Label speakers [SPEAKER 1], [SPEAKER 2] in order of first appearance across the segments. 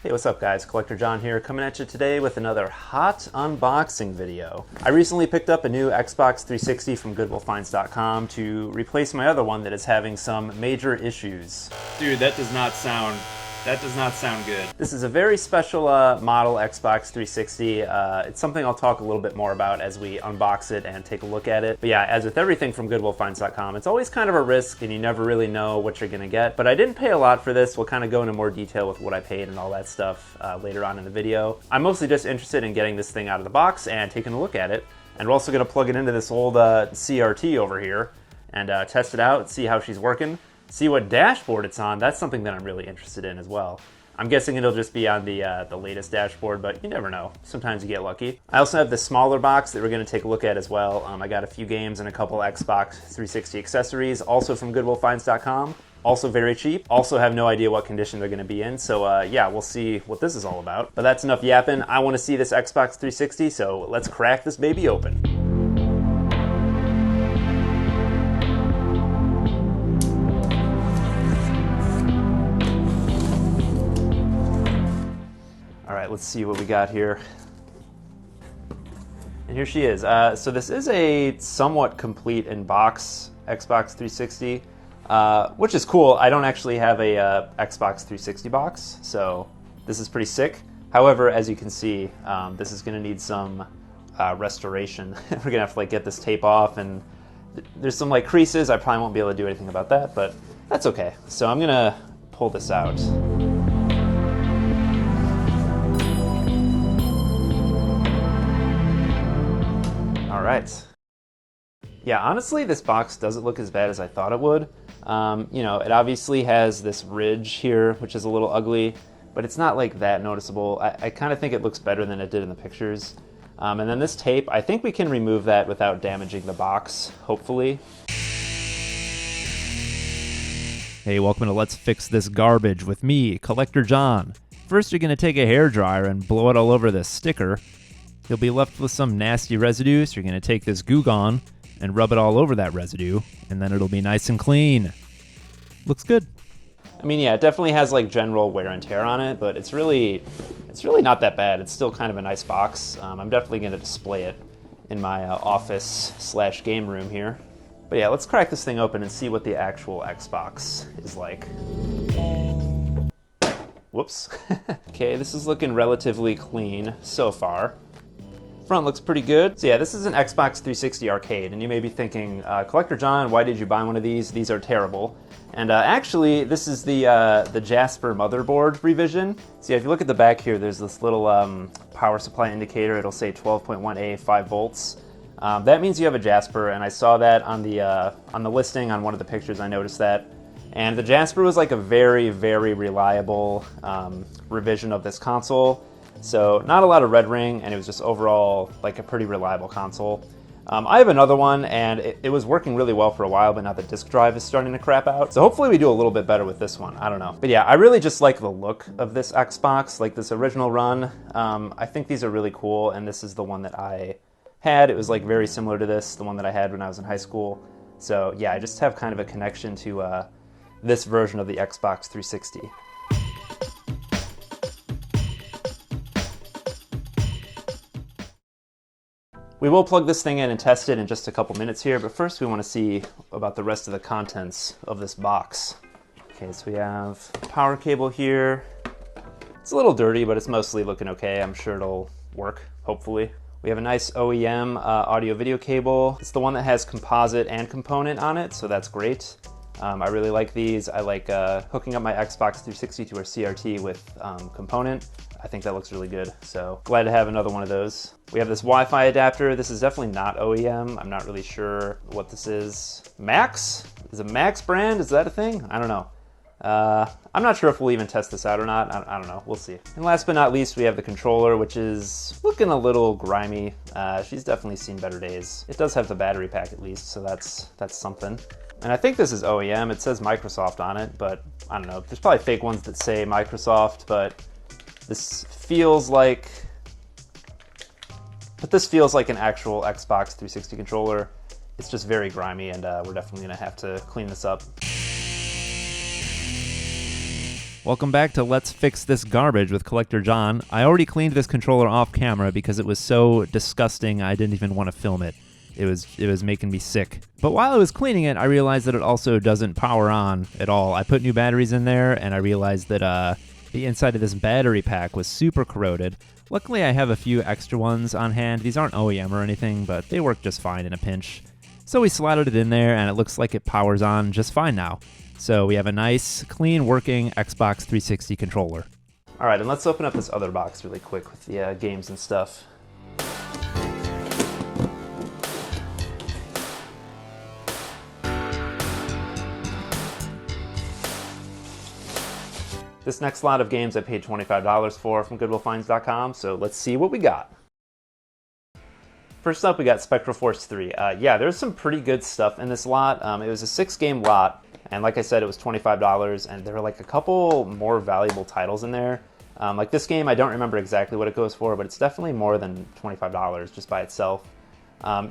[SPEAKER 1] Hey, what's up guys? Collector John here, coming at you today with another hot unboxing video. I recently picked up a new Xbox 360 from GoodwillFinds.com to replace my other one that is having some major issues.
[SPEAKER 2] Dude, that does not sound good.
[SPEAKER 1] This is a very special model Xbox 360. It's something I'll talk a little bit more about as we unbox it and take a look at it. But yeah, as with everything from GoodwillFinds.com, it's always kind of a risk and you never really know what you're gonna get. But I didn't pay a lot for this. We'll kind of go into more detail with what I paid and all that stuff later on in the video. I'm mostly just interested in getting this thing out of the box and taking a look at it. And we're also gonna plug it into this old CRT over here and test it out, see how she's working. See what dashboard it's on. That's something that I'm really interested in as well. I'm guessing it'll just be on the latest dashboard, but you never know. Sometimes you get lucky. I also have the smaller box that we're going to take a look at as well. I got a few games and a couple Xbox 360 accessories, also from GoodwillFinds.com. Also very cheap. Also have no idea what condition they're going to be in, so yeah, we'll see what this is all about. But that's enough yapping. I want to see this Xbox 360, so let's crack this baby open. Let's see what we got here. And here she is. So this is a somewhat complete in-box Xbox 360, which is cool. I don't actually have a Xbox 360 box, so this is pretty sick. However, as you can see, this is going to need some restoration. We're going to have to get this tape off, and there's some creases. I probably won't be able to do anything about that, but that's okay. So I'm going to pull this out. All right. Yeah, honestly, this box doesn't look as bad as I thought it would. You know, it obviously has this ridge here, which is a little ugly, but it's not that noticeable. I kind of think it looks better than it did in the pictures. And then this tape, I think we can remove that without damaging the box, hopefully.
[SPEAKER 2] Hey, welcome to Let's Fix This Garbage with me, Collector John. First, you're going to take a hairdryer and blow it all over this sticker. You'll be left with some nasty residue, so you're going to take this Goo Gone and rub it all over that residue, and then it'll be nice and clean. Looks good.
[SPEAKER 1] I mean, yeah, it definitely has general wear and tear on it, but it's really not that bad. It's still kind of a nice box. I'm definitely going to display it in my office/game room here. But yeah, let's crack this thing open and see what the actual Xbox is like. Whoops. Okay, this is looking relatively clean so far. Front looks pretty good. So yeah, this is an Xbox 360 arcade, and you may be thinking, Collector John, why did you buy one of these? These are terrible. And actually, this is the Jasper motherboard revision. So yeah, if you look at the back here, there's this little power supply indicator. It'll say 12.1A, 5 volts. That means you have a Jasper, and I saw that on the listing on one of the pictures. I noticed that. And the Jasper was a very, very reliable revision of this console. So not a lot of red ring, and it was just overall a pretty reliable console. I have another one, and it was working really well for a while, but now the disk drive is starting to crap out. So hopefully we do a little bit better with this one. I don't know. But yeah, I really just like the look of this Xbox, this original run. I think these are really cool, and this is the one that I had. It was very similar to this, the one that I had when I was in high school. So yeah, I just have kind of a connection to this version of the Xbox 360. We will plug this thing in and test it in just a couple minutes here, but first we want to see about the rest of the contents of this box. Okay, so we have a power cable here. It's a little dirty, but it's mostly looking okay. I'm sure it'll work, hopefully. We have a nice OEM audio-video cable. It's the one that has composite and component on it, so that's great. I really like these. I like hooking up my Xbox 360 to a CRT with component. I think that looks really good, so glad to have another one of those. We have this Wi-Fi adapter. This is definitely not OEM. I'm not really sure what this is. Max? Is it Max brand? Is that a thing? I don't know. I'm not sure if we'll even test this out or not. I don't know. We'll see. And last but not least, we have the controller, which is looking a little grimy. She's definitely seen better days. It does have the battery pack at least, so that's something. And I think this is OEM. It says Microsoft on it, but I don't know. There's probably fake ones that say Microsoft, but this feels like an actual Xbox 360 controller. It's just very grimy, and we're definitely gonna have to clean this up.
[SPEAKER 2] Welcome back to Let's Fix This Garbage with Collector John. I already cleaned this controller off camera because it was so disgusting I didn't even want to film it. It was making me sick. But while I was cleaning it, I realized that it also doesn't power on at all. I put new batteries in there, and I realized that the inside of this battery pack was super corroded. Luckily, I have a few extra ones on hand. These aren't OEM or anything, but they work just fine in a pinch. So we slotted it in there, and it looks like it powers on just fine now. So we have a nice, clean, working Xbox 360 controller.
[SPEAKER 1] All right, and let's open up this other box really quick with the games and stuff. This next lot of games I paid $25 for from GoodwillFinds.com, so let's see what we got. First up, we got Spectral Force 3. Yeah, there's some pretty good stuff in this lot. It was a 6-game lot, and like I said, it was $25, and there were like a couple more valuable titles in there. Like this game, I don't remember exactly what it goes for, but it's definitely more than $25 just by itself.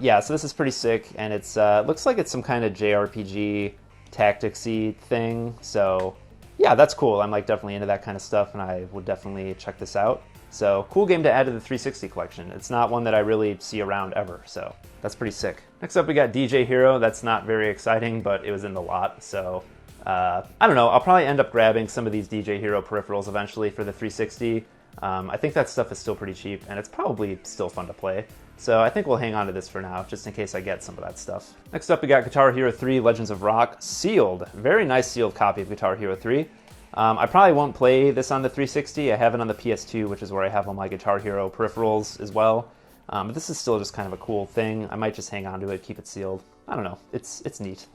[SPEAKER 1] Yeah, so this is pretty sick, and it's looks like it's some kind of JRPG tactics-y thing, so yeah, that's cool. I'm like definitely into that kind of stuff, and I would definitely check this out. So cool game to add to the 360 collection. It's not one that I really see around ever, so that's pretty sick. Next up, we got DJ Hero. That's not very exciting, but it was in the lot, so I don't know. I'll probably end up grabbing some of these DJ Hero peripherals eventually for the 360. I think that stuff is still pretty cheap, and it's probably still fun to play. So I think we'll hang on to this for now, just in case I get some of that stuff. Next up, we got Guitar Hero 3 Legends of Rock sealed. Very nice sealed copy of Guitar Hero 3. I probably won't play this on the 360. I have it on the PS2, which is where I have all my Guitar Hero peripherals as well. But this is still just kind of a cool thing. I might just hang on to it, keep it sealed. I don't know. It's neat.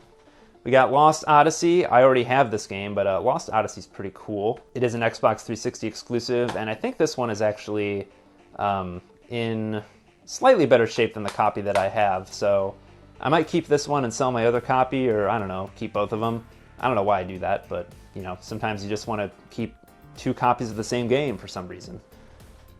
[SPEAKER 1] We got Lost Odyssey. I already have this game, but Lost Odyssey is pretty cool. It is an Xbox 360 exclusive, and I think this one is actually in slightly better shape than the copy that I have. So I might keep this one and sell my other copy, or I don't know, keep both of them. I don't know why I do that, but you know, sometimes you just want to keep 2 copies of the same game for some reason.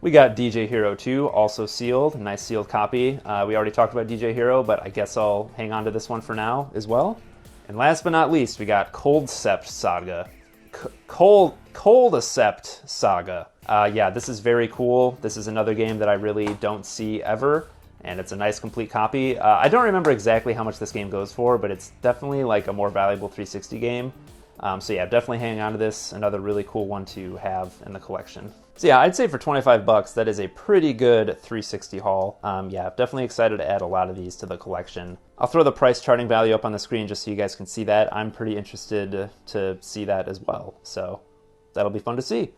[SPEAKER 1] We got DJ Hero 2, also sealed, nice sealed copy. We already talked about DJ Hero, but I guess I'll hang on to this one for now as well. And last but not least, we got Coldcept Saga. Coldcept Saga. Yeah, this is very cool. This is another game that I really don't see ever, and it's a nice complete copy. I don't remember exactly how much this game goes for, but it's definitely like a more valuable 360 game. So yeah, definitely hang on to this. Another really cool one to have in the collection. So yeah, I'd say for 25 bucks, that is a pretty good 360 haul. Yeah, definitely excited to add a lot of these to the collection. I'll throw the price charting value up on the screen just so you guys can see that. I'm pretty interested to see that as well. So that'll be fun to see.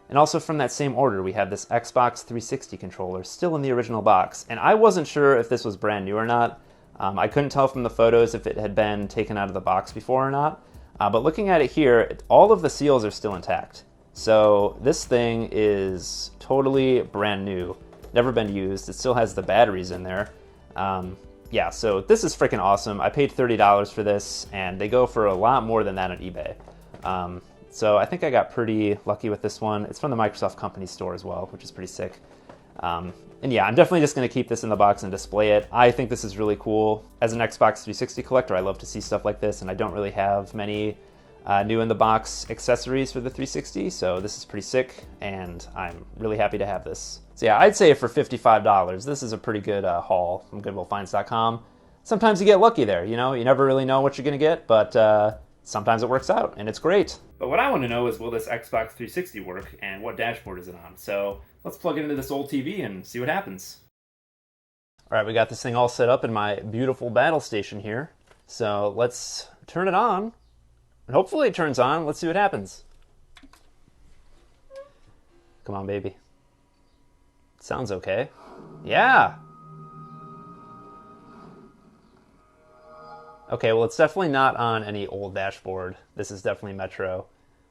[SPEAKER 1] And also from that same order, we have this Xbox 360 controller still in the original box. And I wasn't sure if this was brand new or not. I couldn't tell from the photos if it had been taken out of the box before or not. But looking at it here, all of the seals are still intact. So this thing is totally brand new, never been used. It still has the batteries in there. Yeah, so this is freaking awesome. I paid $30 for this, and they go for a lot more than that on eBay. So I think I got pretty lucky with this one. It's from the Microsoft Company store as well, which is pretty sick. And yeah, I'm definitely just going to keep this in the box and display it. I think this is really cool. As an Xbox 360 collector, I love to see stuff like this, and I don't really have many new in the box accessories for the 360, so this is pretty sick, and I'm really happy to have this. So yeah, I'd say for $55, this is a pretty good haul from GoodwillFinds.com. Sometimes you get lucky there, you know? You never really know what you're going to get, but sometimes it works out, and it's great. But what I want to know is, will this Xbox 360 work, and what dashboard is it on? So let's plug it into this old TV and see what happens. All right, we got this thing all set up in my beautiful battle station here. So let's turn it on, and hopefully it turns on. Let's see what happens. Come on, baby. Sounds okay. Yeah. Okay, well, it's definitely not on any old dashboard. This is definitely Metro.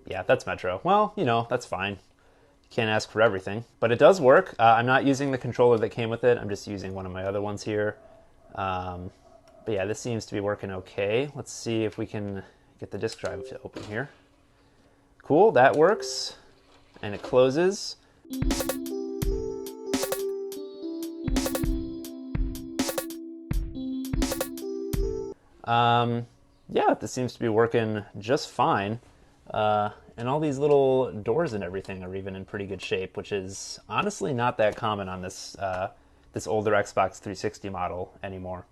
[SPEAKER 1] Yeah, that's Metro. Well, you know, that's fine. You can't ask for everything. But it does work. I'm not using the controller that came with it. I'm just using one of my other ones here. But yeah, this seems to be working okay. Let's see if we can get the disk drive to open here. Cool, that works. And it closes. Yeah, this seems to be working just fine. And all these little doors and everything are even in pretty good shape, which is honestly not that common on this this older Xbox 360 model anymore.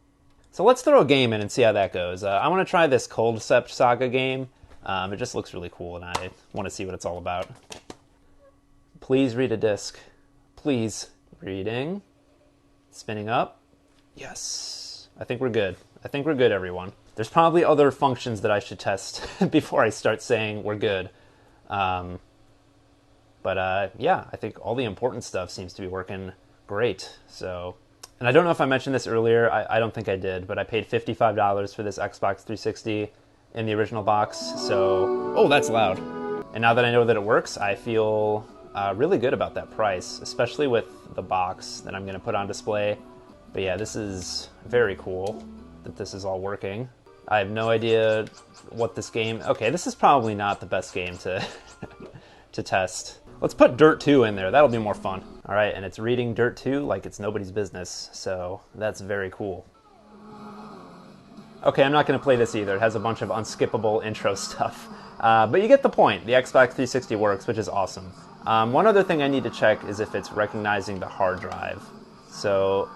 [SPEAKER 1] So let's throw a game in and see how that goes. I want to try this Coldcept Saga game. It just looks really cool, and I want to see what it's all about. Please read a disc. Please. Reading. Spinning up. Yes. I think we're good. I think we're good, everyone. There's probably other functions that I should test before I start saying we're good. Yeah, I think all the important stuff seems to be working great. So, and I don't know if I mentioned this earlier. I don't think I did, but I paid $55 for this Xbox 360 in the original box. So, oh, that's loud. And now that I know that it works, I feel really good about that price, especially with the box that I'm going to put on display. But yeah, this is very cool that this is all working. I have no idea what this game... Okay, this is probably not the best game to to test. Let's put Dirt 2 in there. That'll be more fun. All right, and it's reading Dirt 2 like it's nobody's business, so that's very cool. Okay, I'm not going to play this either. It has a bunch of unskippable intro stuff. But you get the point. The Xbox 360 works, which is awesome. One other thing I need to check is if it's recognizing the hard drive. So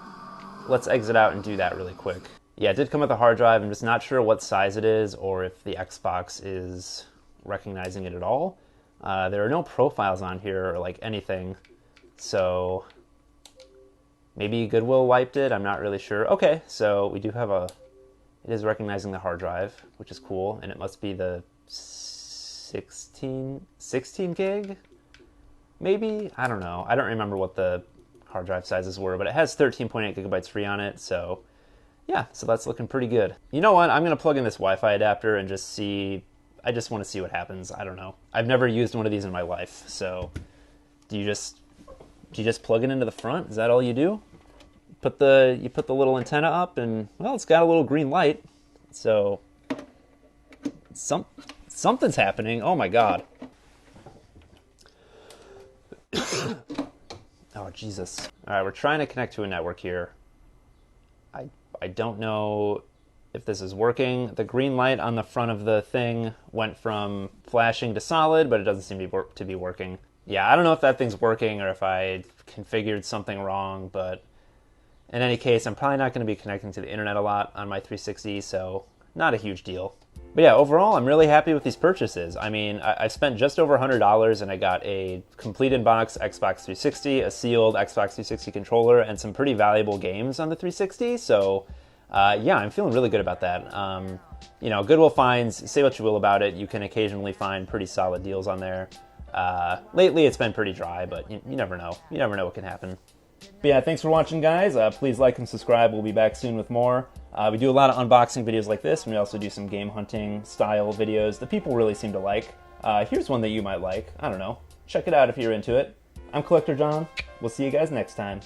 [SPEAKER 1] let's exit out and do that really quick. Yeah, it did come with a hard drive. I'm just not sure what size it is or if the Xbox is recognizing it at all. There are no profiles on here or like anything. So maybe Goodwill wiped it. I'm not really sure. Okay, so we do have a... It is recognizing the hard drive, which is cool. And it must be the 16 gig? Maybe? I don't know. I don't remember what the hard drive sizes were, but it has 13.8 gigabytes free on it, so yeah, so that's looking pretty good. You know what? I'm going to plug in this Wi-Fi adapter and just see... I just want to see what happens. I don't know. I've never used one of these in my life, so do you just plug it into the front? Is that all you do? You put the little antenna up, and well, it's got a little green light, so something's happening. Oh my god. Oh, Jesus. All right, we're trying to connect to a network here. I don't know if this is working. The green light on the front of the thing went from flashing to solid, but it doesn't seem to be working. Yeah, I don't know if that thing's working or if I configured something wrong, but in any case, I'm probably not going to be connecting to the internet a lot on my 360, so not a huge deal. But yeah, overall, I'm really happy with these purchases. I mean, I spent just over $100 and I got a complete in-box Xbox 360, a sealed Xbox 360 controller, and some pretty valuable games on the 360. So yeah, I'm feeling really good about that. You know, Goodwill finds, say what you will about it, you can occasionally find pretty solid deals on there. Lately, it's been pretty dry, but you never know. You never know what can happen. But yeah, thanks for watching, guys. Please like and subscribe. We'll be back soon with more. We do a lot of unboxing videos like this, and we also do some game hunting style videos that people really seem to like. Here's one that you might like. I don't know. Check it out if you're into it. I'm Collector John. We'll see you guys next time.